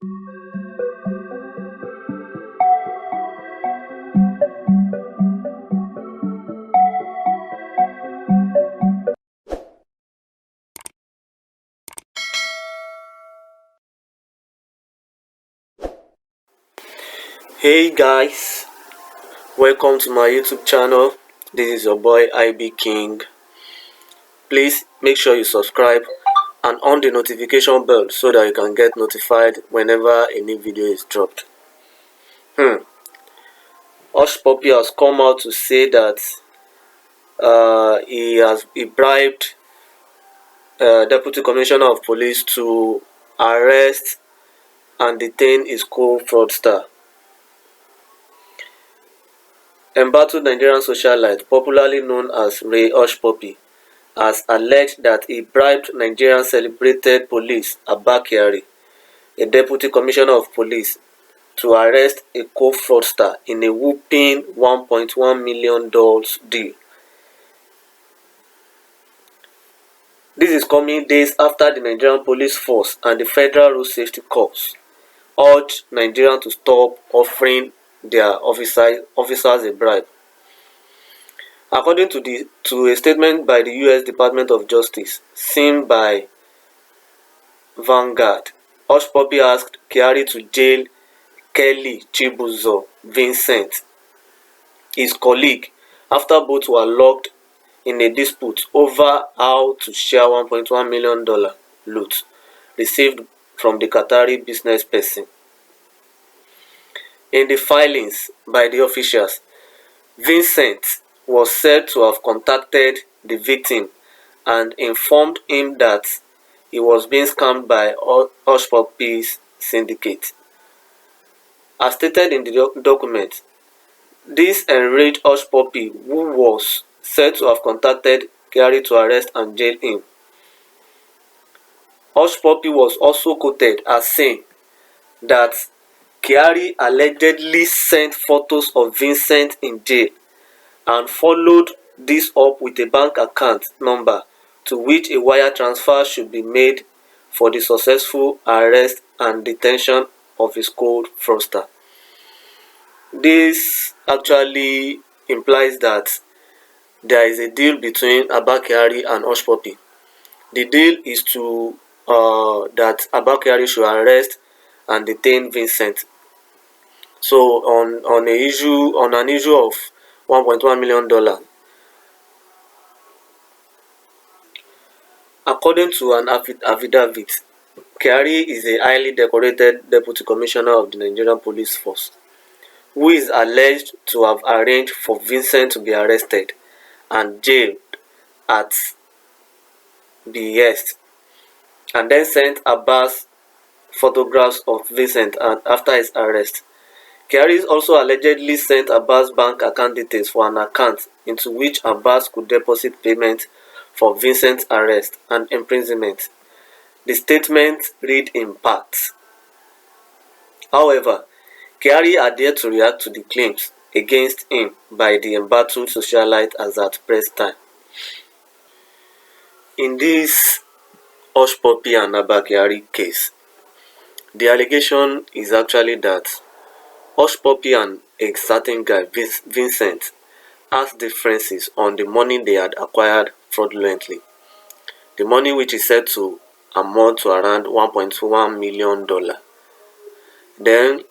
Hey guys, welcome to my YouTube channel. This is your boy IB King. Please make sure you subscribe and on the notification bell so that you can get notified whenever a new video is dropped. Hushpuppi has come out to say that he bribed Deputy Commissioner of Police to arrest and detain his co-fraudster. Embattled Nigerian socialite, popularly known as Ray Hushpuppi, has alleged that he bribed Nigerian celebrated police Abba Kyari, a deputy commissioner of police, to arrest a co-fraudster in a whopping $1.1 million deal. This is coming days after the Nigerian police force and the Federal Road Safety Corps urged Nigerians to stop offering their officers a bribe. According to a statement by the U.S. Department of Justice, seen by Vanguard, Hushpuppi asked Kyari to jail Kelly Chibuzo Vincent, his colleague, after both were locked in a dispute over how to share $1.1 million loot received from the Kyari business person. In the filings by the officials, Vincent was said to have contacted the victim and informed him that he was being scammed by Hushpuppi's syndicate. As stated in the document, this enraged Hushpuppi, who was said to have contacted Kyari to arrest and jail him. Hushpuppi was also quoted as saying that Kyari allegedly sent photos of Vincent in jail and followed this up with a bank account number to which a wire transfer should be made for the successful arrest and detention of his co-fraudster. This actually implies that there is a deal between Abba Kyari and Hushpuppi. The deal is to that Abba Kyari should arrest and detain Vincent. So on an issue of $1.1 million. According to an affidavit, Kyari is a highly decorated deputy commissioner of the Nigerian police force, who is alleged to have arranged for Vincent to be arrested and jailed at behest, and then sent Abbas photographs of Vincent after his arrest. Kyari also allegedly sent Abbas bank account details for an account into which Abbas could deposit payment for Vincent's arrest and imprisonment. The statement read in part. However, Kyari had yet to react to the claims against him by the embattled socialite as at press time. In this Hushpuppi and Abba Kyari case, the allegation is actually that Hushpuppi and a certain guy, Vincent, has differences on the money they had acquired fraudulently. The money, which is said to amount to around $1.1 million. Then,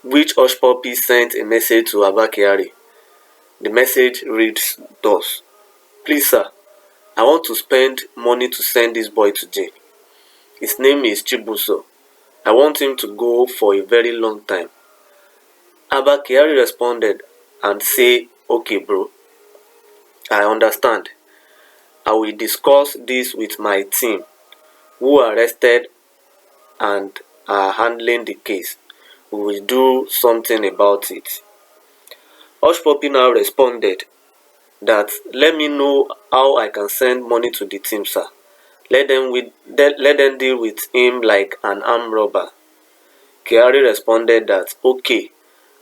which Hushpuppi sent a message to Abba Kyari. The message reads thus: "Please sir, I want to spend money to send this boy to jail. His name is Chibuzo. I want him to go for a very long time." Abba Kyari responded and said, "Okay bro, I understand. I will discuss this with my team who arrested and are handling the case. We will do something about it." Hushpuppi now responded that, "Let me know how I can send money to the team, sir. Let them deal with him like an armed robber." Kyari responded that, "Okay,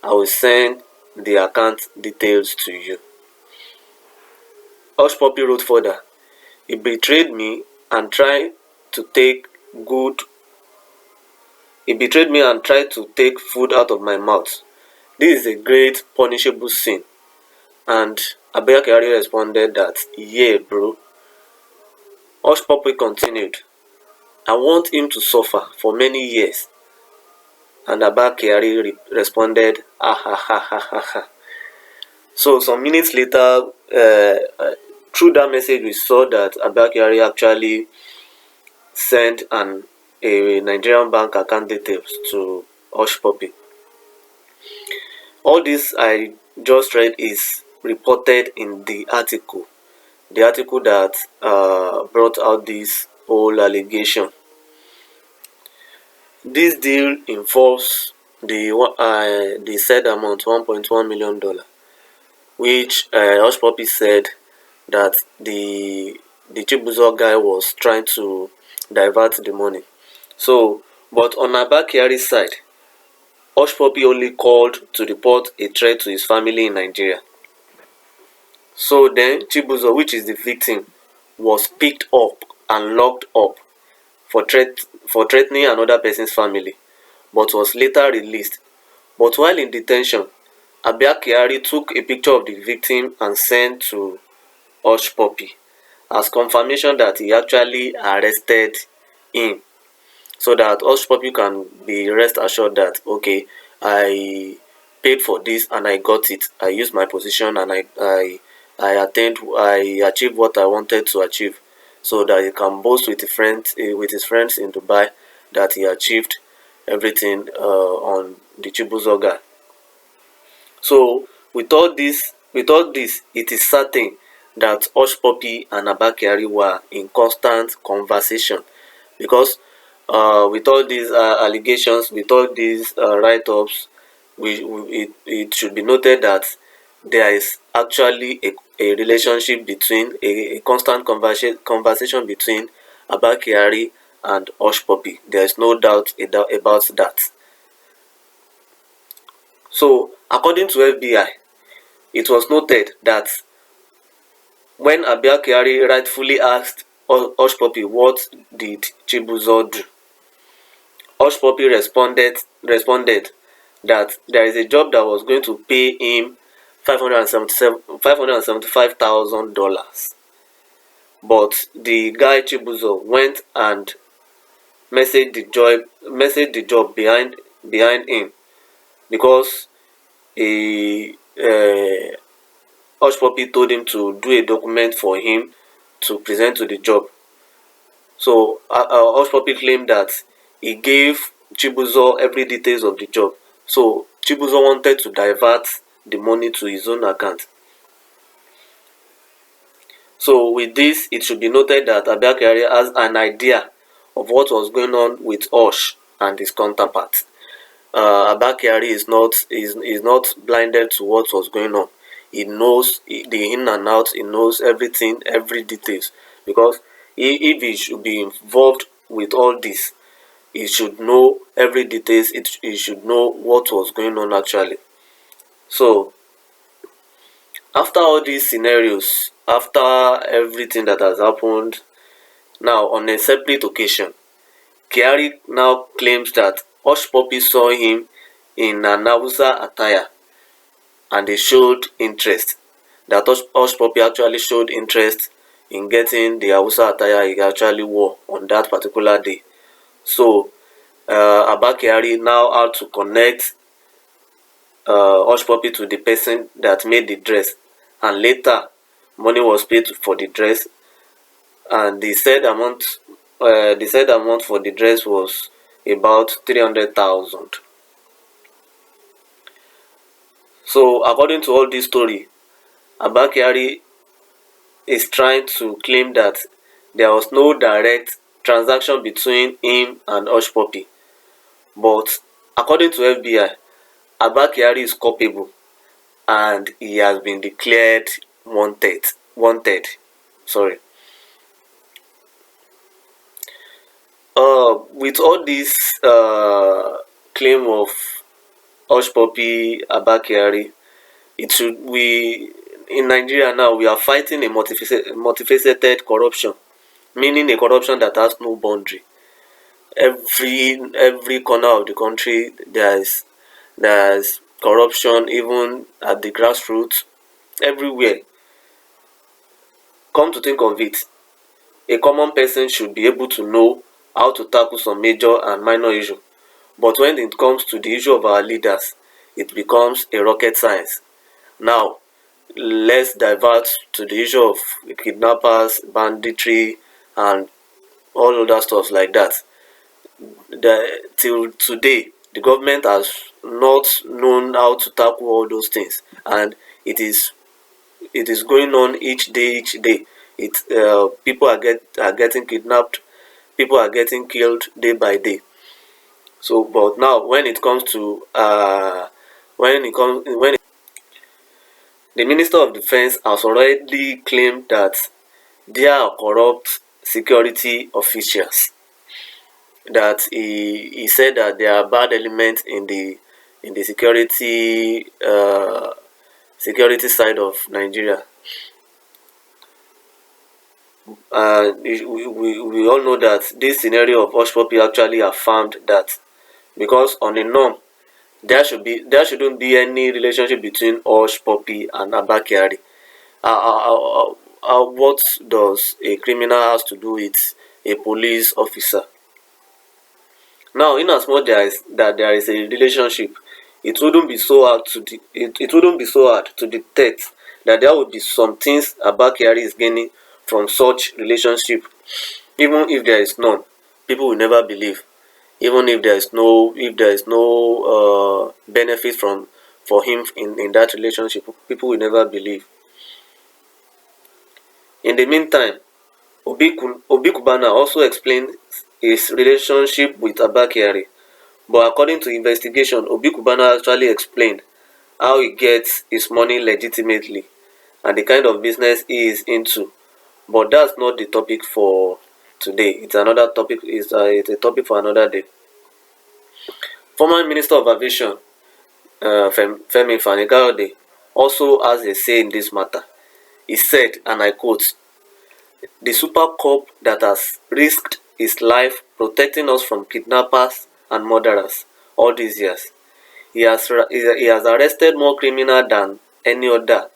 I will send the account details to you." Hushpuppi wrote further, "He betrayed me and tried to take good He betrayed me and tried to take food out of my mouth. This is a great punishable sin. And Abba Kyari responded that, yeah, bro. Hushpuppi continued, I want him to suffer for many years. And Abba Kyari responded, ah ha ha ha ha ha. So some minutes later, through that message, we saw that Abba Kyari actually sent a Nigerian bank account details to Hushpuppi. All this I just read is reported in the article that brought out this whole allegation. This deal involves the said amount $1.1 million, which Hushpuppi said that the Chibuzo guy was trying to divert the money. So, but on Abba Kyari's side, Hushpuppi only called to report a threat to his family in Nigeria. So then Chibuzo, which is the victim, was picked up and locked up for threatening another person's family, but was later released. But while in detention, Abba Kyari took a picture of the victim and sent to Hushpuppi as confirmation that he actually arrested him, so that Hushpuppi can be rest assured that, okay, I paid for this and I got it. I used my position and I achieved what I wanted to achieve, so that he can boast with his friends in Dubai that he achieved everything on the Chibuzo guy. So with all this, it is certain that Hushpuppi and Abba Kyari were in constant conversation, because with all these allegations, with all these write-ups, it should be noted that there is actually a relationship between a constant conversation between Abba Kyari and Hushpuppi. There is no doubt about that. So according to FBI, it was noted that when Abba Kyari rightfully asked Hushpuppi what did Chibuzo do, Hushpuppi responded that there is a job that was going to pay him $575,000, but the guy Chibuzo went and messaged the job behind him, because Hushpuppi told him to do a document for him to present to the job. So Hushpuppi claimed that he gave Chibuzo every details of the job. So Chibuzo wanted to divert the money to his own account. So with this, it should be noted that Abba Kyari has an idea of what was going on with Hush and his counterpart. Abba Kyari is not blinded to what was going on. He knows the in and out. He knows everything, every details. Because if he should be involved with all this, he should know every details. He should know what was going on actually. So after all these scenarios, after everything that has happened, now on a separate occasion, Kyari now claims that Hushpuppi saw him in an Hausa attire and they showed interest. That Hushpuppi actually showed interest in getting the Hausa attire he actually wore on that particular day. So Abba Kyari now had to connect Hushpuppi to the person that made the dress, and later money was paid for the dress, and the said amount for the dress was about 300,000. So according to all this story, Abba Kyari is trying to claim that there was no direct transaction between him and Hushpuppi, but according to FBI, Abba Kyari is culpable and he has been declared wanted. Sorry. With all this claim of Hushpuppi, Abba Kyari, we in Nigeria now we are fighting a multifaceted corruption, meaning a corruption that has no boundary. every corner of the country there's corruption, even at the grassroots, everywhere. Come to think of it, a common person should be able to know how to tackle some major and minor issue. But when it comes to the issue of our leaders, it becomes a rocket science. Now, let's divert to the issue of kidnappers, banditry, and all other stuff like that. Till today, the government has not known how to tackle all those things, and it is going on each day, each day. People are getting kidnapped, people are getting killed day by day. So, but now when it comes to when the Minister of Defense has already claimed that there are corrupt security officials, that he said that there are bad elements in the security side of Nigeria. We all know that this scenario of Hushpuppi actually affirmed that, because on the norm there shouldn't be any relationship between Hushpuppi and Abba Kyari. What does a criminal has to do with a police officer? Now, in as much as that there is a relationship, it wouldn't be so hard it wouldn't be so hard to detect that there would be some things Abba Kyari is gaining from such relationship. Even if there is none, people will never believe. Even if there is no benefit from for him in that relationship, people will never believe. In the meantime, Obi Kubana also explained his relationship with Abba Kyari, but according to investigation, Obi Kubana actually explained how he gets his money legitimately and the kind of business he is into. But that's not the topic for today. It's another topic. It's a topic for another day. Former Minister of Aviation, Femi Fani-Kayode, also has a say in this matter. He said, and I quote, "The super cop that has risked his life protecting us from kidnappers and murderers all these years. He has arrested more criminals than any other.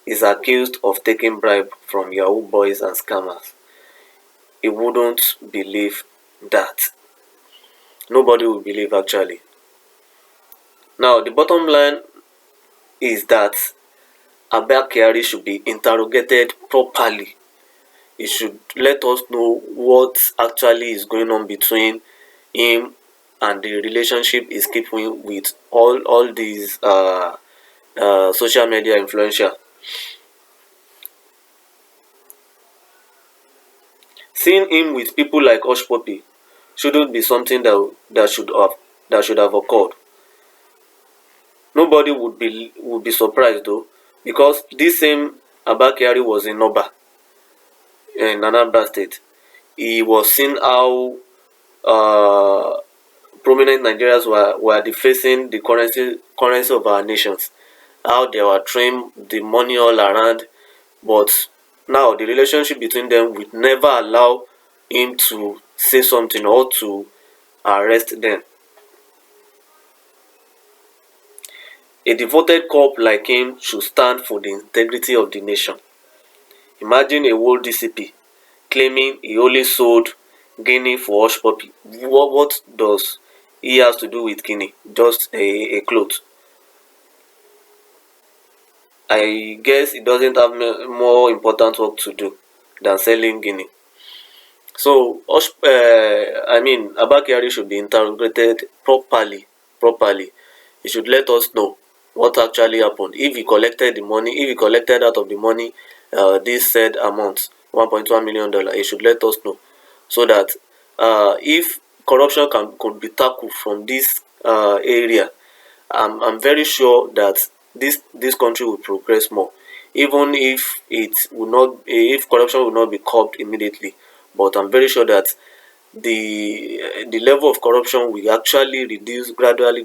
Is accused of taking bribe from Yahoo boys and scammers." He wouldn't believe that. Nobody will believe, actually. Now, the bottom line is that Abba Kyari should be interrogated properly. He should let us know what actually is going on between him and the relationship he's keeping with all these social media influencers. Seeing him with people like Hushpuppi shouldn't be something that should have occurred. Nobody would be surprised though, because this same Abba Kyari was in Oba in Anambra State. He was seeing how prominent Nigerians were defacing the currency of our nations, how they were throwing the money all around. But now the relationship between them would never allow him to say something or to arrest them. A devoted cop like him should stand for the integrity of the nation. Imagine a world DCP claiming he only sold Guinea for Hushpuppi. What does he has to do with Guinea? Just a cloth. I guess he doesn't have more important work to do than selling Guinea. So, Abba Kyari should be interrogated properly. He should let us know what actually happened. If he collected the money, if he collected out of the money, this said amount, $1.1 million, he should let us know, so that if corruption could be tackled from this area, I'm very sure that this country will progress more, even if corruption will not be curbed immediately. But I'm very sure that the level of corruption will actually reduce gradually,